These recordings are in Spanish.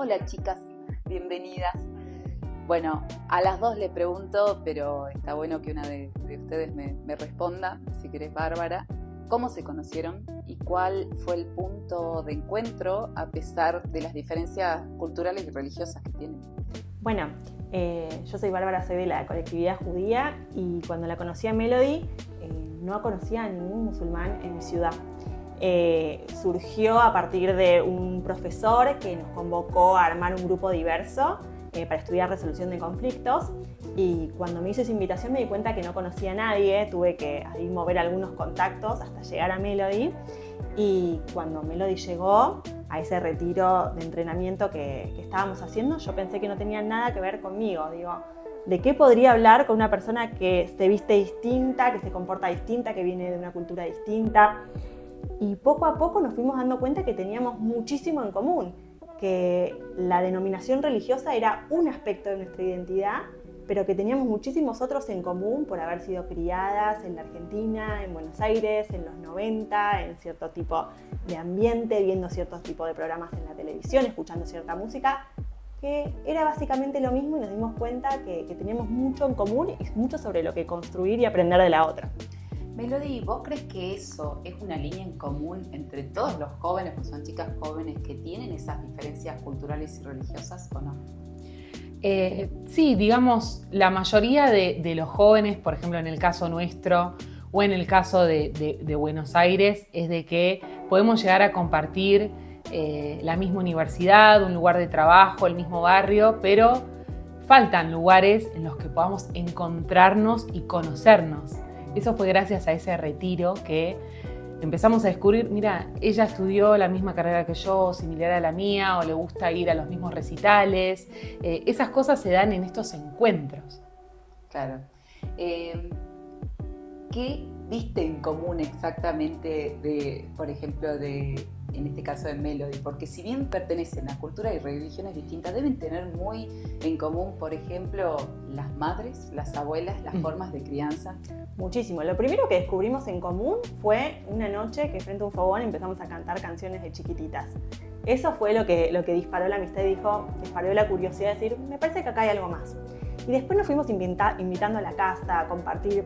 Hola chicas, bienvenidas. Bueno, a las dos le pregunto, pero está bueno que una de ustedes me responda, si querés Bárbara. ¿Cómo se conocieron y cuál fue el punto de encuentro a pesar de las diferencias culturales y religiosas que tienen? Bueno, yo soy Bárbara, soy de la colectividad judía y cuando la conocí a Melody no conocía a ningún musulmán en mi ciudad. Surgió a partir de un profesor que nos convocó a armar un grupo diverso para estudiar resolución de conflictos, y cuando me hizo esa invitación me di cuenta que no conocía a nadie, tuve que ahí mover algunos contactos hasta llegar a Melody, y cuando Melody llegó a ese retiro de entrenamiento que estábamos haciendo, yo pensé que no tenía nada que ver conmigo. Digo, ¿de qué podría hablar con una persona que se viste distinta, que se comporta distinta, que viene de una cultura distinta? Y poco a poco nos fuimos dando cuenta que teníamos muchísimo en común, que la denominación religiosa era un aspecto de nuestra identidad, pero que teníamos muchísimos otros en común por haber sido criadas en la Argentina, en Buenos Aires, en los 90, en cierto tipo de ambiente, viendo ciertos tipos de programas en la televisión, escuchando cierta música, que era básicamente lo mismo, y nos dimos cuenta que teníamos mucho en común y mucho sobre lo que construir y aprender de la otra. Melody, ¿vos crees que eso es una línea en común entre todos los jóvenes, porque son chicas jóvenes que tienen esas diferencias culturales y religiosas, o no? Sí, digamos, la mayoría de los jóvenes, por ejemplo en el caso nuestro o en el caso de Buenos Aires, es de que podemos llegar a compartir la misma universidad, un lugar de trabajo, el mismo barrio, pero faltan lugares en los que podamos encontrarnos y conocernos. Eso fue gracias a ese retiro que empezamos a descubrir, mira, ella estudió la misma carrera que yo, similar a la mía, o le gusta ir a los mismos recitales. Esas cosas se dan en estos encuentros. Claro. ¿Qué viste en común exactamente por ejemplo, en este caso de Melody? Porque si bien pertenecen a culturas y religiones distintas, deben tener muy en común, por ejemplo, las madres, las abuelas, las formas de crianza. Muchísimo. Lo primero que descubrimos en común fue una noche que frente a un fogón empezamos a cantar canciones de chiquititas. Eso fue lo que disparó la amistad y disparó la curiosidad de decir, me parece que acá hay algo más. Y después nos fuimos invitando a la casa a compartir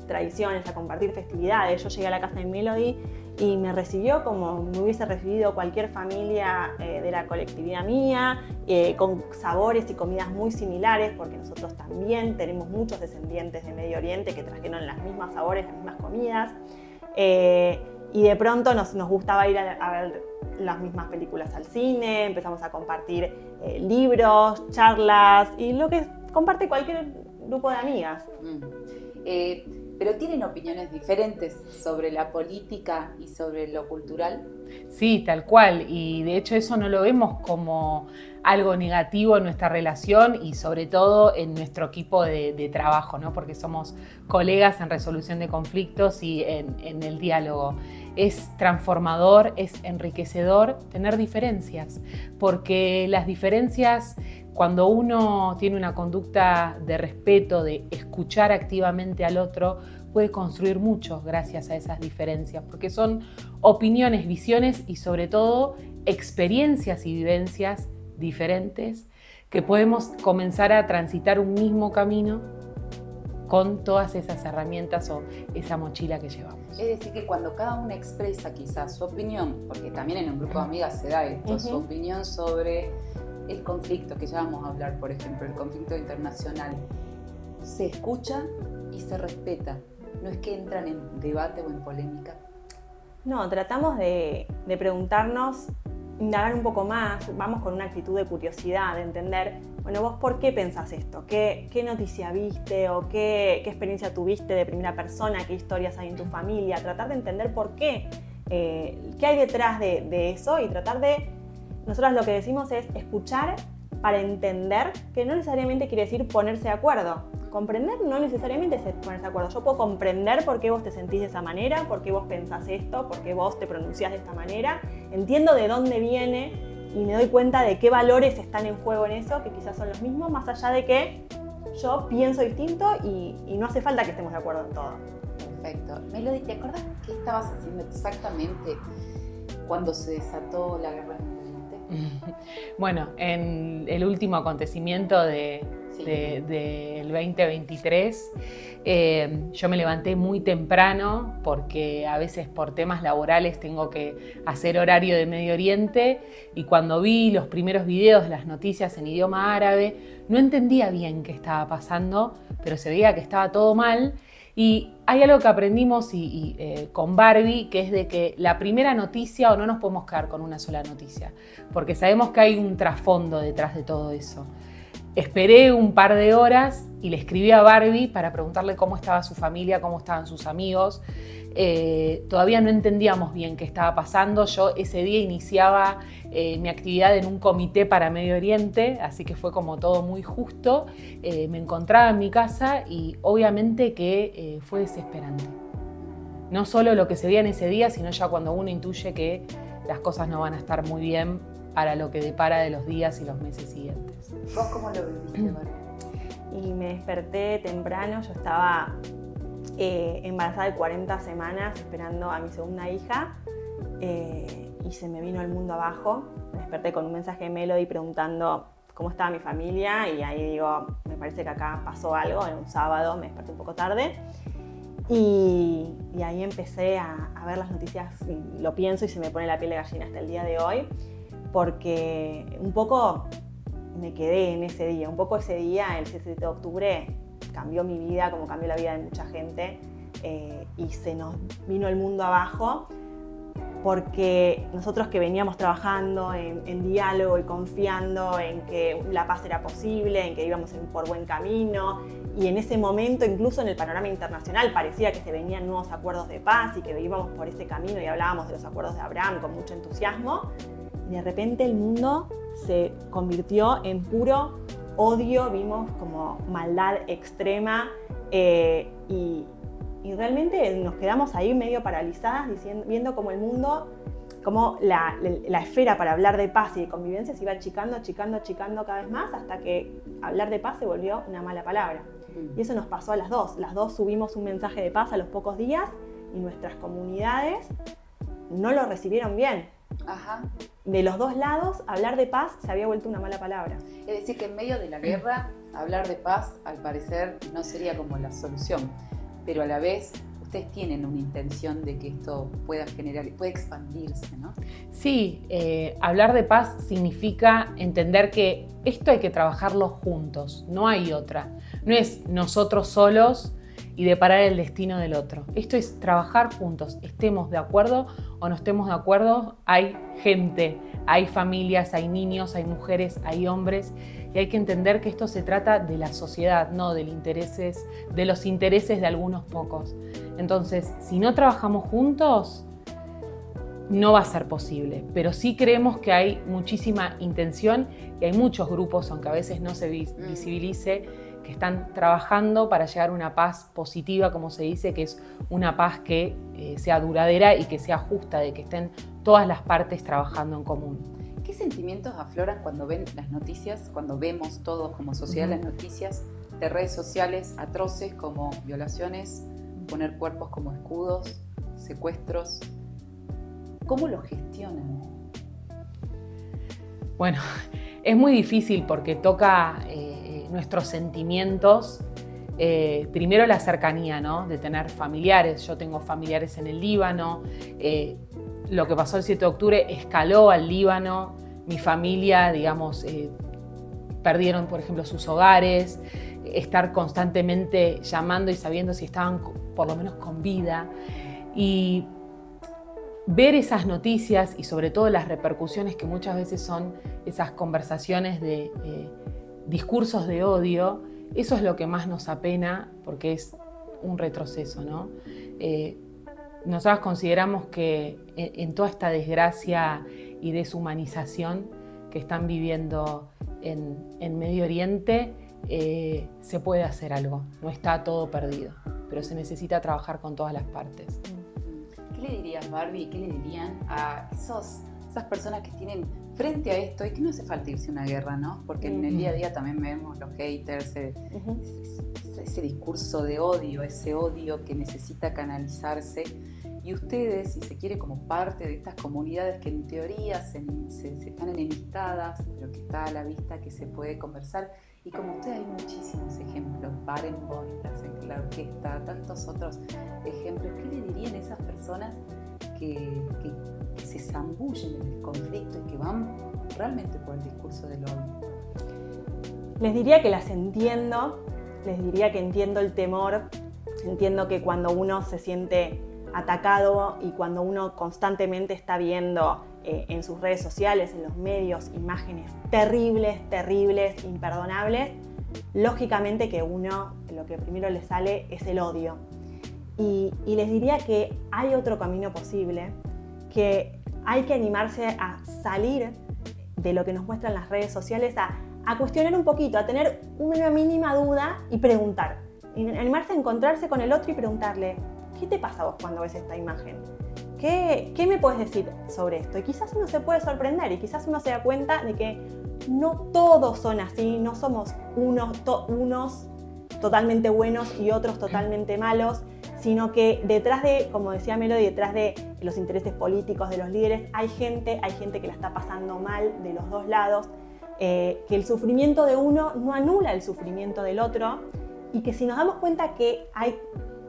tradiciones, a compartir festividades. Yo llegué a la casa de Melody y me recibió como me hubiese recibido cualquier familia de la colectividad mía, con sabores y comidas muy similares, porque nosotros también tenemos muchos descendientes de Medio Oriente que trajeron los mismos sabores, las mismas comidas, y de pronto nos gustaba ir a ver las mismas películas al cine, empezamos a compartir libros, charlas y lo que comparte cualquier grupo de amigas. Pero tienen opiniones diferentes sobre la política y sobre lo cultural. Sí, tal cual, y de hecho eso no lo vemos como algo negativo en nuestra relación y sobre todo en nuestro equipo de trabajo, ¿no? Porque somos colegas en resolución de conflictos y en el diálogo. Es transformador, es enriquecedor tener diferencias, porque las diferencias, cuando uno tiene una conducta de respeto, de escuchar activamente al otro, puede construir mucho gracias a esas diferencias, porque son opiniones, visiones y sobre todo experiencias y vivencias diferentes que podemos comenzar a transitar un mismo camino con todas esas herramientas o esa mochila que llevamos. Es decir, que cuando cada una expresa quizás su opinión, porque también en un grupo de amigas se da esto, su opinión sobre el conflicto que ya vamos a hablar, por ejemplo, el conflicto internacional, se escucha y se respeta. No es que entran en debate o en polémica. No, tratamos de preguntarnos, indagar un poco más, vamos con una actitud de curiosidad, de entender, bueno, vos ¿por qué pensás esto? ¿Qué noticia viste o qué experiencia tuviste de primera persona? ¿Qué historias hay en tu familia? Tratar de entender por qué, qué hay detrás de eso, y tratar de, nosotros lo que decimos es escuchar para entender, que no necesariamente quiere decir ponerse de acuerdo. Comprender no necesariamente es ponerse de acuerdo. Yo puedo comprender por qué vos te sentís de esa manera, por qué vos pensás esto, por qué vos te pronunciás de esta manera. Entiendo de dónde viene y me doy cuenta de qué valores están en juego en eso, que quizás son los mismos, más allá de que yo pienso distinto y no hace falta que estemos de acuerdo en todo. Perfecto. Melody, ¿te acuerdas qué estabas haciendo exactamente cuando se desató la guerra en el Oriente? Bueno, en el último acontecimiento del 2023, yo me levanté muy temprano porque a veces por temas laborales tengo que hacer horario de Medio Oriente, y cuando vi los primeros videos, las noticias en idioma árabe, no entendía bien qué estaba pasando, pero se veía que estaba todo mal. Y hay algo que aprendimos con Barbie, que es de que la primera noticia, o no nos podemos quedar con una sola noticia, porque sabemos que hay un trasfondo detrás de todo eso. Esperé un par de horas y le escribí a Barbie para preguntarle cómo estaba su familia, cómo estaban sus amigos. Todavía no entendíamos bien qué estaba pasando. Yo ese día iniciaba mi actividad en un comité para Medio Oriente, así que fue como todo muy justo. Me encontraba en mi casa y obviamente que fue desesperante. No solo lo que se veía en ese día, sino ya cuando uno intuye que las cosas no van a estar muy bien para lo que depara de los días y los meses siguientes. ¿Vos cómo lo viviste, Barbie? Y me desperté temprano, yo estaba embarazada de 40 semanas esperando a mi segunda hija, y se me vino el mundo abajo. Me desperté con un mensaje de Melody preguntando cómo estaba mi familia, y ahí digo, me parece que acá pasó algo. En un sábado, me desperté un poco tarde, y ahí empecé a ver las noticias, y lo pienso y se me pone la piel de gallina hasta el día de hoy, porque un poco me quedé en ese día, un poco ese día, el 17 de octubre, cambió mi vida, como cambió la vida de mucha gente, y se nos vino el mundo abajo, porque nosotros que veníamos trabajando en diálogo y confiando en que la paz era posible, en que íbamos por buen camino, y en ese momento, incluso en el panorama internacional, parecía que se venían nuevos acuerdos de paz y que íbamos por ese camino y hablábamos de los acuerdos de Abraham con mucho entusiasmo, y de repente el mundo se convirtió en puro odio, vimos como maldad extrema, y realmente nos quedamos ahí medio paralizadas, viendo como el mundo, como la esfera para hablar de paz y de convivencia se iba achicando cada vez más, hasta que hablar de paz se volvió una mala palabra. Y eso nos pasó a las dos. Las dos subimos un mensaje de paz a los pocos días y nuestras comunidades no lo recibieron bien. Ajá. De los dos lados, hablar de paz se había vuelto una mala palabra. Es decir, que en medio de la guerra, hablar de paz, al parecer, no sería como la solución. Pero a la vez, ustedes tienen una intención de que esto pueda expandirse, ¿no? Sí, hablar de paz significa entender que esto hay que trabajarlo juntos, no hay otra. No es nosotros solos y deparar el destino del otro. Esto es trabajar juntos, estemos de acuerdo o no estemos de acuerdo. Hay gente, hay familias, hay niños, hay mujeres, hay hombres, y hay que entender que esto se trata de la sociedad, no de los intereses de algunos pocos. Entonces, si no trabajamos juntos, no va a ser posible, pero sí creemos que hay muchísima intención y hay muchos grupos, aunque a veces no se visibilice, que están trabajando para llegar a una paz positiva, como se dice, que es una paz que sea duradera y que sea justa, de que estén todas las partes trabajando en común. ¿Qué sentimientos afloran cuando ven las noticias, cuando vemos todos como sociedad las noticias de redes sociales atroces como violaciones, poner cuerpos como escudos, secuestros? ¿Cómo lo gestionan? Bueno, es muy difícil porque toca nuestros sentimientos. Primero la cercanía, ¿no? De tener familiares. Yo tengo familiares en el Líbano. Lo que pasó el 7 de octubre escaló al Líbano. Mi familia, digamos, perdieron, por ejemplo, sus hogares. Estar constantemente llamando y sabiendo si estaban por lo menos con vida. Y ver esas noticias y sobre todo las repercusiones que muchas veces son esas conversaciones de discursos de odio, eso es lo que más nos apena porque es un retroceso, ¿no? Nosotros consideramos que en toda esta desgracia y deshumanización que están viviendo en Medio Oriente, se puede hacer algo, no está todo perdido, pero se necesita trabajar con todas las partes. ¿Qué le dirías, Barbie? ¿Qué le dirían a esas personas que tienen frente a esto? Y que no hace falta irse a una guerra, ¿no? Porque en el día a día también vemos los haters, ese discurso de odio, ese odio que necesita canalizarse. Y ustedes, si se quiere, como parte de estas comunidades que en teoría se están enemistadas, pero que está a la vista que se puede conversar. Y como ustedes hay muchísimos ejemplos, Barenboim, la orquesta, tantos otros ejemplos. ¿Qué le dirían a esas personas que se zambullen en el conflicto y que van realmente por el discurso del odio? Les diría que las entiendo, les diría que entiendo el temor, entiendo que cuando uno se siente atacado y cuando uno constantemente está viendo en sus redes sociales, en los medios, imágenes terribles, imperdonables, lógicamente que uno lo que primero le sale es el odio. Y les diría que hay otro camino posible, que hay que animarse a salir de lo que nos muestran las redes sociales, a cuestionar un poquito, a tener una mínima duda y preguntar. Y animarse a encontrarse con el otro y preguntarle, ¿qué te pasa a vos cuando ves esta imagen? ¿Qué me puedes decir sobre esto? Y quizás uno se puede sorprender y quizás uno se da cuenta de que no todos son así, no somos unos totalmente buenos y otros totalmente malos, sino que detrás de, como decía Melody, detrás de los intereses políticos de los líderes hay gente que la está pasando mal de los dos lados, que el sufrimiento de uno no anula el sufrimiento del otro y que si nos damos cuenta que hay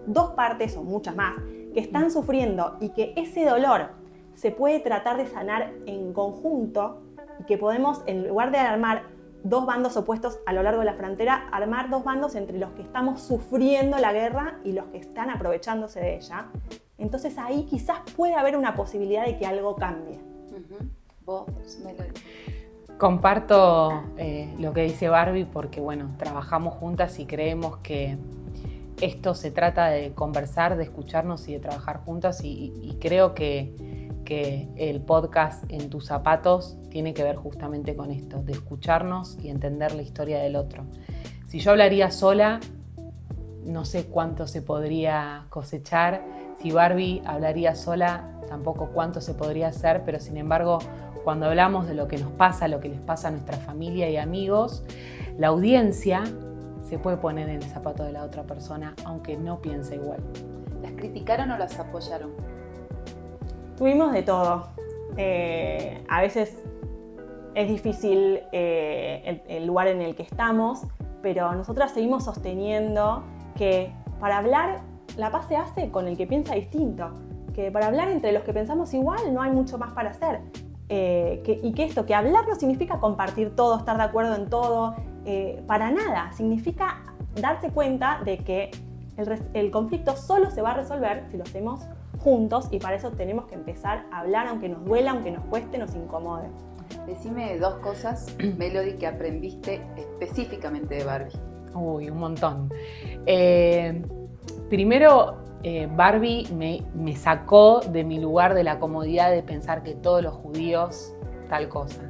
dos partes o muchas más que están sufriendo y que ese dolor se puede tratar de sanar en conjunto y que podemos, en lugar de armar dos bandos opuestos a lo largo de la frontera, armar dos bandos entre los que estamos sufriendo la guerra y los que están aprovechándose de ella. Entonces ahí quizás puede haber una posibilidad de que algo cambie. Vos, Melody. Comparto lo que dice Barbie porque, bueno, trabajamos juntas y creemos que esto se trata de conversar, de escucharnos y de trabajar juntas y creo que el podcast En tus zapatos tiene que ver justamente con esto, de escucharnos y entender la historia del otro. Si yo hablaría sola, no sé cuánto se podría cosechar. Si Barbie hablaría sola, tampoco cuánto se podría hacer, pero sin embargo, cuando hablamos de lo que nos pasa, lo que les pasa a nuestra familia y amigos, la audiencia se puede poner en el zapato de la otra persona, aunque no piense igual. ¿Las criticaron o las apoyaron? Tuvimos de todo. A veces es difícil el lugar en el que estamos, pero nosotras seguimos sosteniendo que para hablar la paz se hace con el que piensa distinto, que para hablar entre los que pensamos igual no hay mucho más para hacer. Y que hablar no significa compartir todo, estar de acuerdo en todo, para nada. Significa darse cuenta de que el conflicto solo se va a resolver si lo hacemos juntos y para eso tenemos que empezar a hablar, aunque nos duela, aunque nos cueste, nos incomode. Decime dos cosas, Melody, que aprendiste específicamente de Barbie. Uy, un montón. Primero, Barbie me sacó de mi lugar de la comodidad de pensar que todos los judíos tal cosa.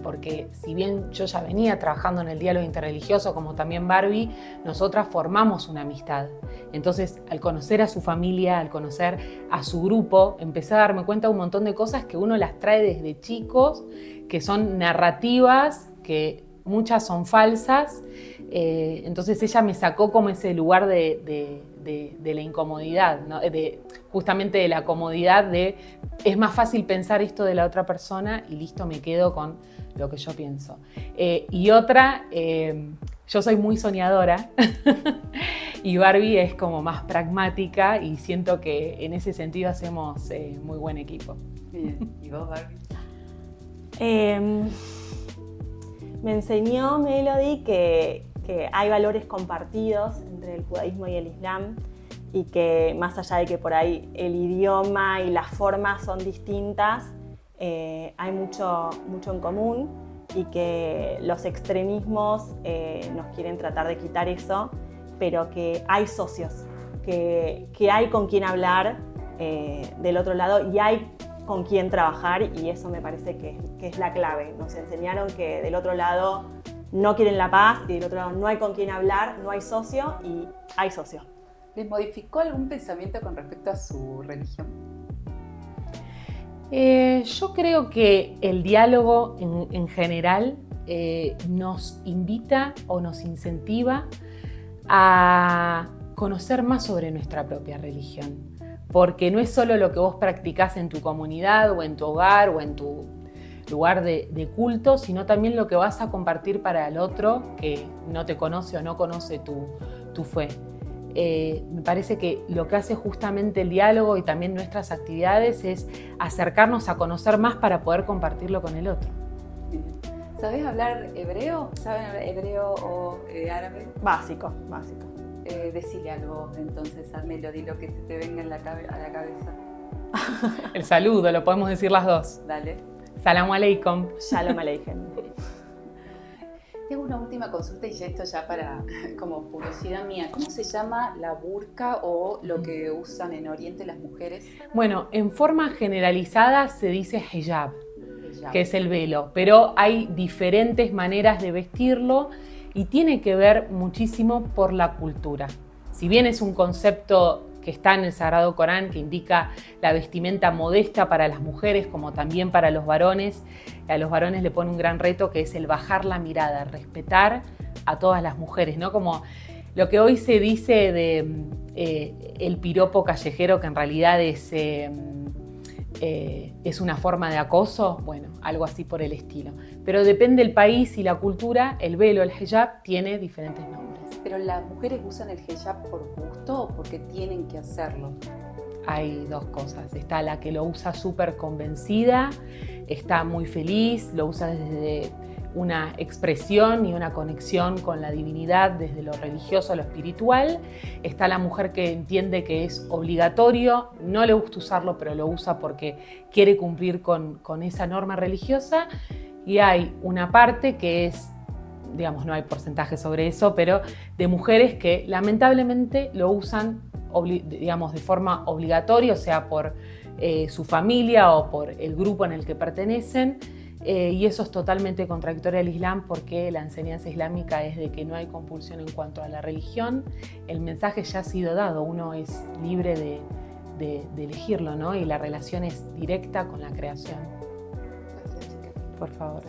Porque si bien yo ya venía trabajando en el diálogo interreligioso, como también Barbie, nosotras formamos una amistad. Entonces, al conocer a su familia, al conocer a su grupo, empecé a darme cuenta de un montón de cosas que uno las trae desde chicos, que son narrativas, que muchas son falsas. Entonces ella me sacó como ese lugar de la incomodidad, ¿no? Justamente de la comodidad de es más fácil pensar esto de la otra persona y listo, me quedo con lo que yo pienso. Y otra, yo soy muy soñadora y Barbie es como más pragmática y siento que en ese sentido hacemos muy buen equipo. Bien, ¿y vos, Barbie? Me enseñó Melody que hay valores compartidos entre el judaísmo y el islam y que más allá de que por ahí el idioma y las formas son distintas, hay mucho en común y que los extremismos nos quieren tratar de quitar eso, pero que hay socios, que hay con quien hablar del otro lado y hay con quién trabajar y eso me parece que es la clave. Nos enseñaron que del otro lado no quieren la paz y del otro lado no hay con quién hablar, no hay socio y hay socio. ¿Les modificó algún pensamiento con respecto a su religión? Yo creo que el diálogo en general nos invita o nos incentiva a conocer más sobre nuestra propia religión, porque no es solo lo que vos practicás en tu comunidad o en tu hogar o en tu lugar de culto, sino también lo que vas a compartir para el otro que no te conoce o no conoce tu fe. Me parece que lo que hace justamente el diálogo y también nuestras actividades es acercarnos a conocer más para poder compartirlo con el otro. ¿Sabés hablar hebreo? ¿Saben hablar hebreo o árabe? Básico. Decile algo entonces al Melody, lo que se te venga a la cabeza. El saludo, lo podemos decir las dos. Dale. Salamu alaikum. Shalom aleichem. Tengo una última consulta y esto ya para como curiosidad mía. ¿Cómo se llama la burka o lo que usan en Oriente las mujeres? Bueno, en forma generalizada se dice hijab, Hijab. que es el velo, pero hay diferentes maneras de vestirlo y tiene que ver muchísimo por la cultura. Si bien es un concepto que está en el Sagrado Corán, que indica la vestimenta modesta para las mujeres como también para los varones, a los varones le pone un gran reto que es el bajar la mirada, respetar a todas las mujeres, ¿no? Como lo que hoy se dice de el piropo callejero, que en realidad es una forma de acoso, bueno, algo así por el estilo. Pero depende del país y la cultura, el velo, el hijab, tiene diferentes nombres. ¿Pero las mujeres usan el hijab por gusto o porque tienen que hacerlo? Hay dos cosas. Está la que lo usa súper convencida, está muy feliz, lo usa desde una expresión y una conexión con la divinidad, desde lo religioso a lo espiritual. Está la mujer que entiende que es obligatorio, no le gusta usarlo, pero lo usa porque quiere cumplir con esa norma religiosa. Y hay una parte que es, digamos, no hay porcentaje sobre eso, pero de mujeres que lamentablemente lo usan, digamos, de forma obligatoria, o sea, por su familia o por el grupo en el que pertenecen, y eso es totalmente contradictorio al Islam porque la enseñanza islámica es de que no hay compulsión en cuanto a la religión. El mensaje ya ha sido dado, uno es libre de elegirlo, ¿no? Y la relación es directa con la creación. Gracias, chicas. Por favor.